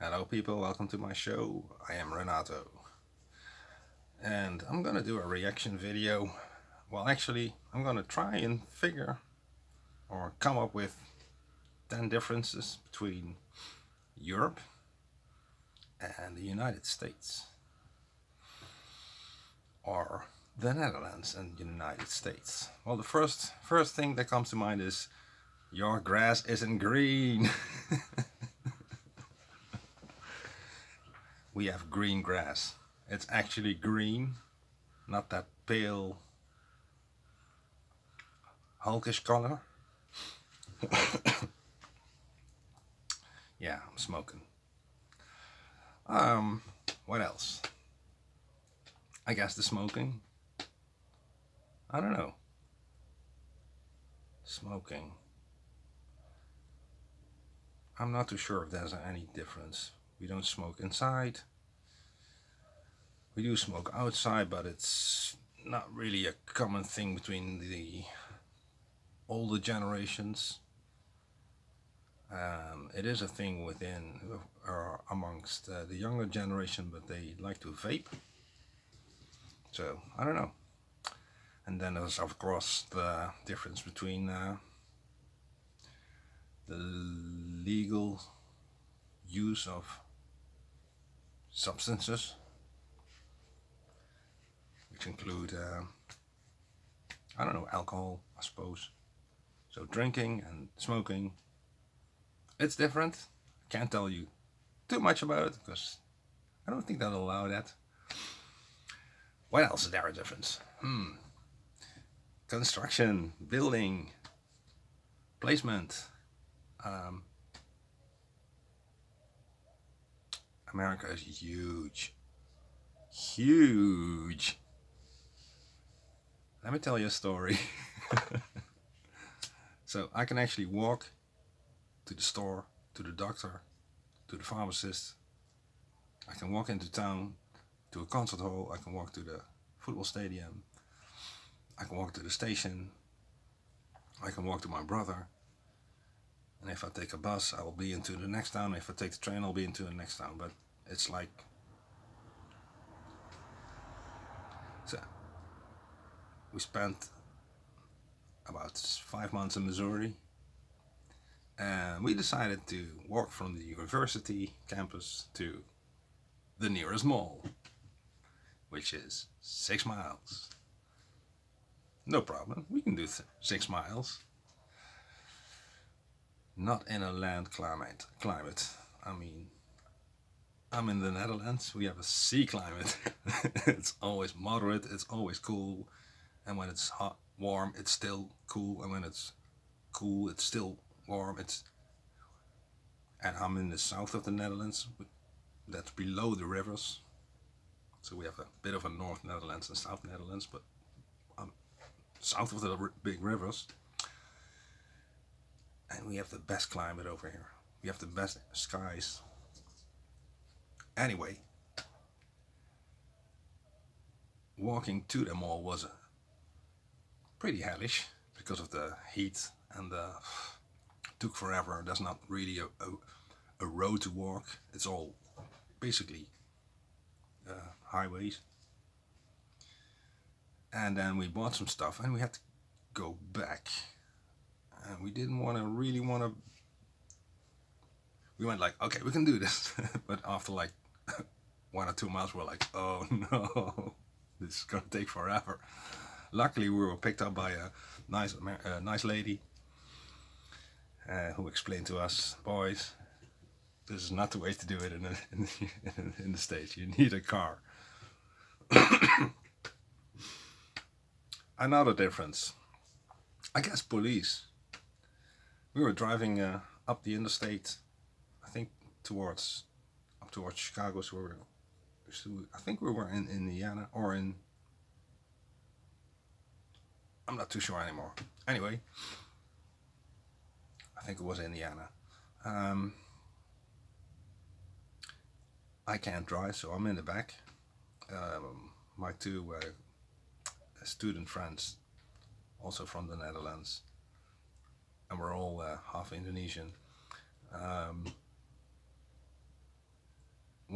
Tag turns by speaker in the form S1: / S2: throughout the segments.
S1: Hello people, welcome to my show. I am Renato. And I'm gonna do a reaction video. Well, actually, I'm gonna try and figure or come up with 10 differences between Europe and the United States. Or the Netherlands and the United States. Well, the first thing that comes to mind is your grass isn't green. We have green grass. It's actually green, not that pale hulkish color. Yeah, I'm smoking. What else? I guess the smoking. I don't know. Smoking. I'm not too sure if there's any difference. We don't smoke inside. We do smoke outside, but it's not really a common thing between the older generations. It is a thing within or amongst the younger generation, but they like to vape. So I don't know. And then there's of course the difference between the legal use of substances, which include I don't know, alcohol, I suppose. So drinking and smoking, it's different. I can't tell you too much about it because I don't think they'll allow that. What else is there a difference? Construction, building, placement. America is huge. Huge. Let me tell you a story. So I can actually walk to the store, to the doctor, to the pharmacist. I can walk into town, to a concert hall. I can walk to the football stadium. I can walk to the station. I can walk to my brother. And if I take a bus, I will be into the next town. If I take the train, I'll be into the next town. But it's like, so we spent about 5 months in Missouri, and we decided to walk from the university campus to the nearest mall, which is 6 miles. No problem, we can do 6 miles. Not in a land climate. I mean, I'm in the Netherlands, we have a sea climate. It's always moderate, it's always cool, and when it's hot, warm, it's still cool, and when it's cool, it's still warm. And I'm in the south of the Netherlands, that's below the rivers. So we have a bit of a North Netherlands and South Netherlands, but I'm south of the big rivers. And we have the best climate over here. We have the best skies. Anyway, walking to the mall was pretty hellish because of the heat and took forever. There's not really a road to walk. It's all basically highways. And then we bought some stuff and we had to go back. And we didn't really want to. We went like, okay, we can do this. But after like 1 or 2 miles, we're like, oh no, this is gonna take forever. Luckily, we were picked up by a nice lady who explained to us, boys, this is not the way to do it in the States. You need a car. Another difference, I guess, police. We were driving up the interstate, I think up towards Chicago. So I think we were in Indiana or in, I'm not too sure anymore. Anyway, I think it was Indiana. I can't drive, so I'm in the back. My two student friends, also from the Netherlands, and we're all half Indonesian.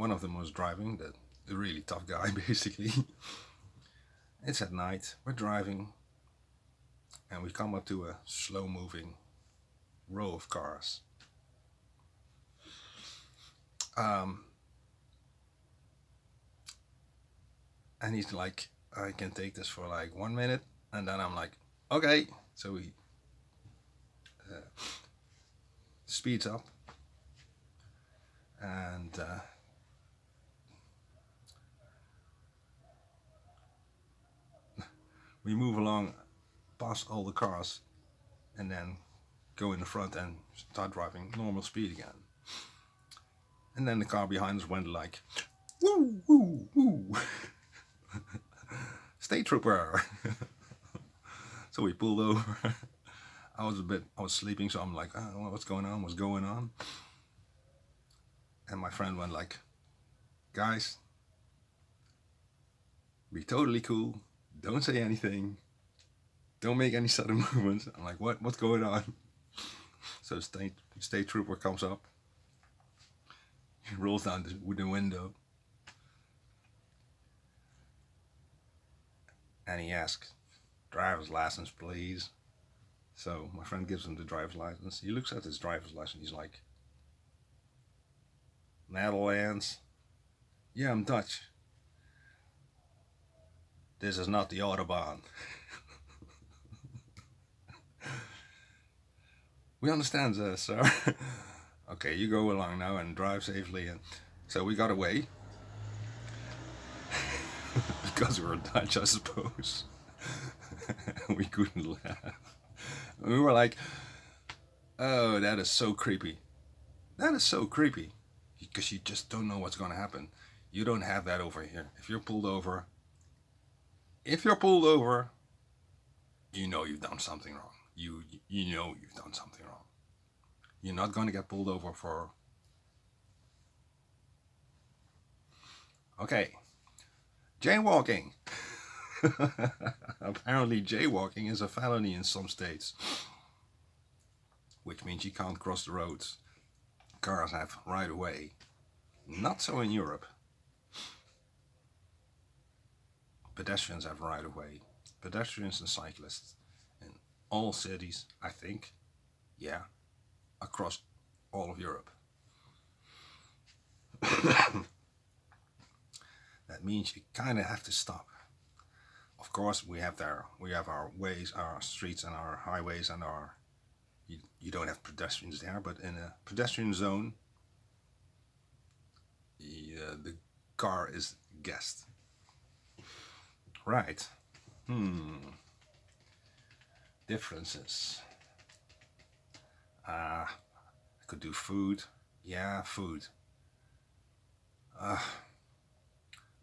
S1: one of them was driving, the really tough guy basically. It's at night, we're driving, and we come up to a slow moving row of cars. Um, and he's like, I can take this for like 1 minute, and then I'm like, okay. So he speeds up, and we move along past all the cars, and then go in the front and start driving normal speed again. And then the car behind us went like, woo, woo, woo. State trooper. So we pulled over. I was sleeping, so I'm like, oh, what's going on? What's going on? And my friend went like, guys, be totally cool. Don't say anything. Don't make any sudden movements. I'm like, what? What's going on? So state trooper comes up. He rolls down the window. And he asks, driver's license, please. So my friend gives him the driver's license. He looks at his driver's license. He's like, Netherlands? Yeah, I'm Dutch. This is not the Autobahn. We understand, sir. Okay, you go along now and drive safely. And so we got away. Because we were Dutch, I suppose. We couldn't laugh. We were like, oh, that is so creepy. That is so creepy. Because you just don't know what's going to happen. You don't have that over here. If you're pulled over, you know you've done something wrong. You know you've done something wrong. You're not going to get pulled over for... Okay. Jaywalking. Apparently jaywalking is a felony in some states. Which means you can't cross the roads. Cars have right of way. Not so in Europe. Pedestrians have right of way. Pedestrians and cyclists in all cities, I think. Yeah. Across all of Europe. That means you kind of have to stop. Of course, we have our ways, our streets, and our highways, and you don't have pedestrians there, but in a pedestrian zone, the car is guest. Right. Differences. I could do food. Yeah, food. I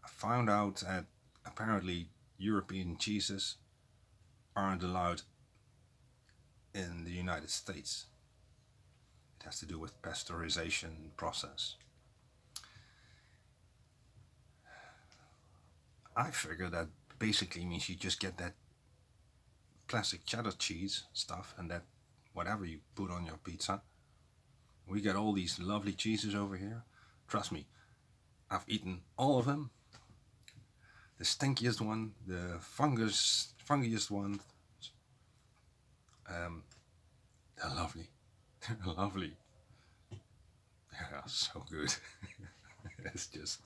S1: found out that apparently European cheeses aren't allowed in the United States. It has to do with pasteurization process. I figure that basically means you just get that classic cheddar cheese stuff and that whatever you put on your pizza. We get all these lovely cheeses over here. Trust me, I've eaten all of them. The stinkiest one, the fungiest one. They're lovely. They're lovely. Yeah, so good. It's just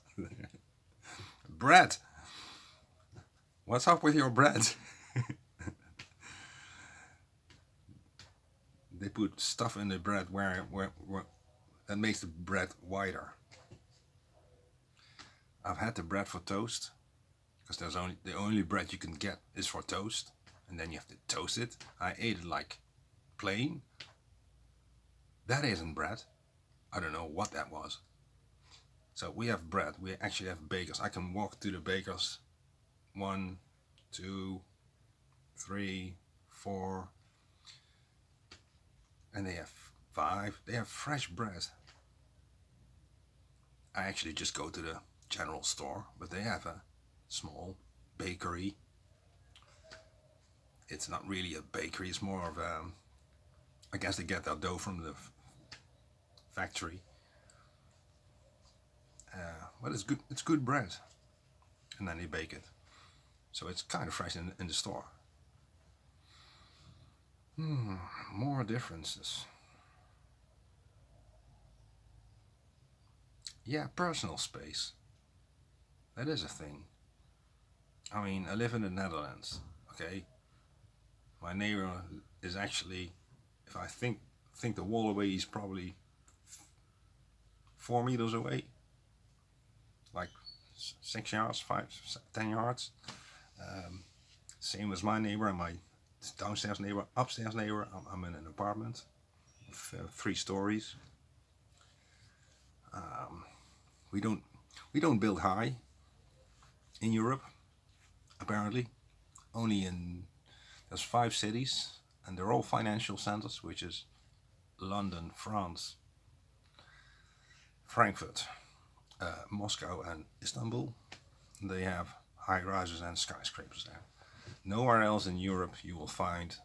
S1: bread. What's up with your bread? They put stuff in the bread where that makes the bread wider. I've had the bread for toast, because the only bread you can get is for toast, and then you have to toast it. I ate it like plain. That isn't bread. I don't know what that was. So we have bread. We actually have bakers. I can walk to the bakers. 1, 2, 3, 4, and they have 5. They have fresh bread. I actually just go to the general store, but they have a small bakery. It's not really a bakery, it's more of a... I guess they get their dough from the factory. but it's good. It's good bread, and then they bake it, so it's kind of fresh in the store. More differences. Yeah, personal space. That is a thing. I mean, I live in the Netherlands. Okay, my neighbor is actually, if I think the wall away, he's probably 4 meters away, like 6 yards, 10 yards. Same as my neighbor and my downstairs neighbor, upstairs neighbor. I'm in an apartment with 3 stories. We don't build high in Europe. Apparently, only in there's 5 cities, and they're all financial centers, which is London, France, Frankfurt, Moscow, and Istanbul. They have high rises and skyscrapers there. Nowhere else in Europe you will find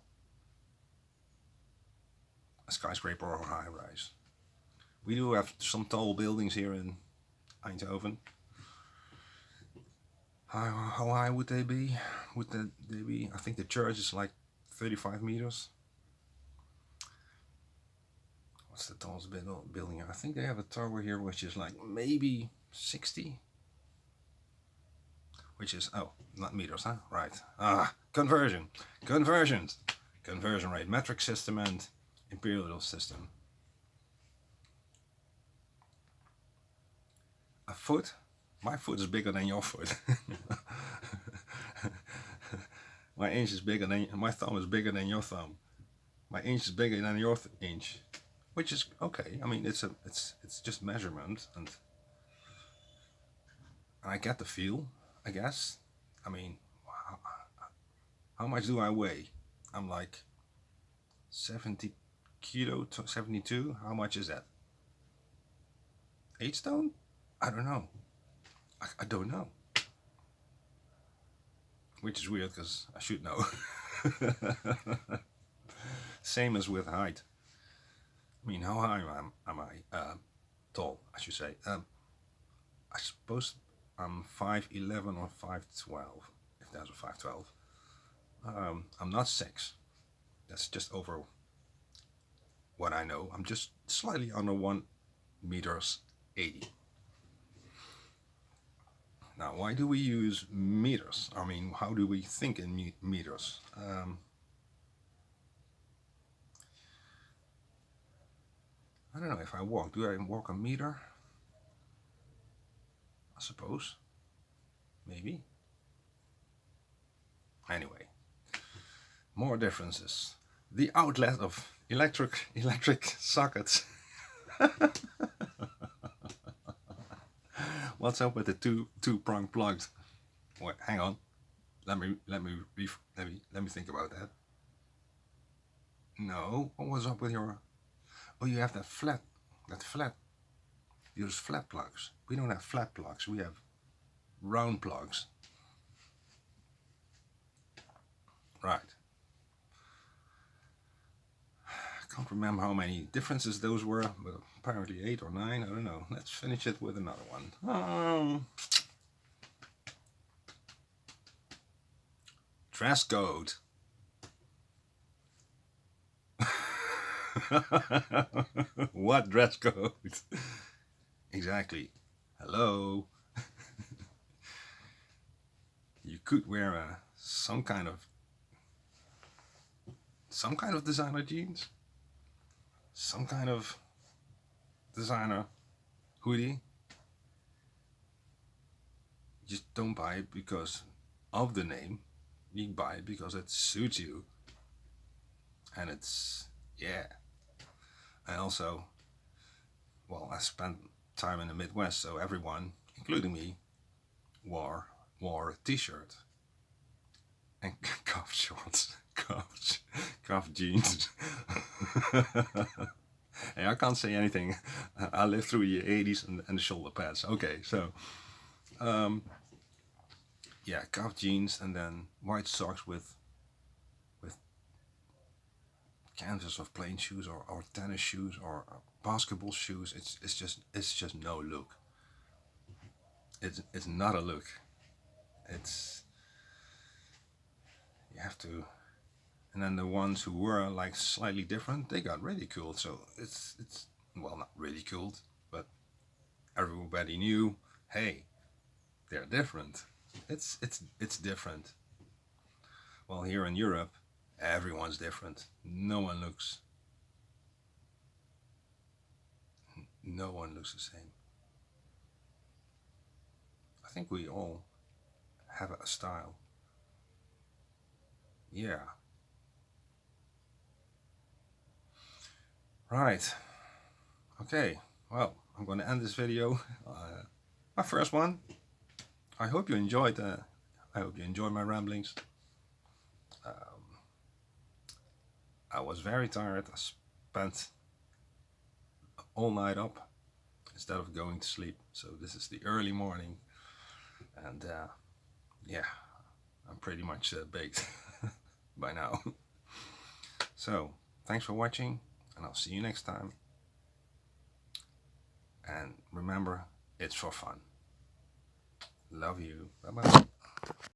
S1: a skyscraper or a high rise. We do have some tall buildings here in Eindhoven. How high would they be? They be? I think the church is like 35 meters. What's the tallest building here? I think they have a tower here which is like maybe 60. Which is, oh, not meters, huh? Right. Conversion rate, metric system and imperial system. A foot? My foot is bigger than your foot. My thumb is bigger than your thumb. My inch is bigger than your inch, which is okay. I mean, it's just measurement, and I get the feel, I guess. I mean, how much do I weigh? I'm like 70 kilo to 72. How much is that? 8 stone? I don't know. I don't know. Which is weird because I should know. Same as with height. I mean, how high am I? Tall, I should say. I suppose I'm 5'11" or 5'12", if there's a 5'12". I'm not 6. That's just over what I know. I'm just slightly under 1 meters 80. Now, why do we use meters? I mean, how do we think in meters? I don't know. If I walk, do I walk a meter? I suppose. Maybe. Anyway, more differences. The outlet of electric sockets. What's up with the two-prong plugs? Wait, hang on. Let me think about that. No, what was up with your? Oh, you have that flat. You use flat plugs. We don't have flat plugs. We have round plugs. Right. I can't remember how many differences those were, but apparently 8 or 9. I don't know. Let's finish it with another one. Dress code. What dress code? Exactly. Hello. You could wear some kind of designer jeans, some kind of designer hoodie. Just don't buy it because of the name. You buy it because it suits you, and it's And also, well, I spent time in the Midwest, so everyone, including me, wore a t-shirt and cuff shorts, cuff jeans. Hey, I can't say anything. I lived through the 80s and the shoulder pads. Okay, so cuff jeans and then white socks with canvas of plain shoes or tennis shoes or basketball shoes. It's just no look. it's not a look. It's you have to. And then the ones who were like slightly different, they got ridiculed. So it's well, not ridiculed, but everybody knew, hey, they're different. It's different. Well, here in Europe, everyone's different. No one looks the same. I think we all have a style. Yeah. Right. Okay. Well, I'm going to end this video. My first one. I hope you enjoyed. I hope you enjoyed my ramblings. I was very tired. I spent all night up instead of going to sleep. So this is the early morning, and yeah, I'm pretty much baked by now. So thanks for watching, and I'll see you next time. And remember, it's for fun. Love you. Bye bye.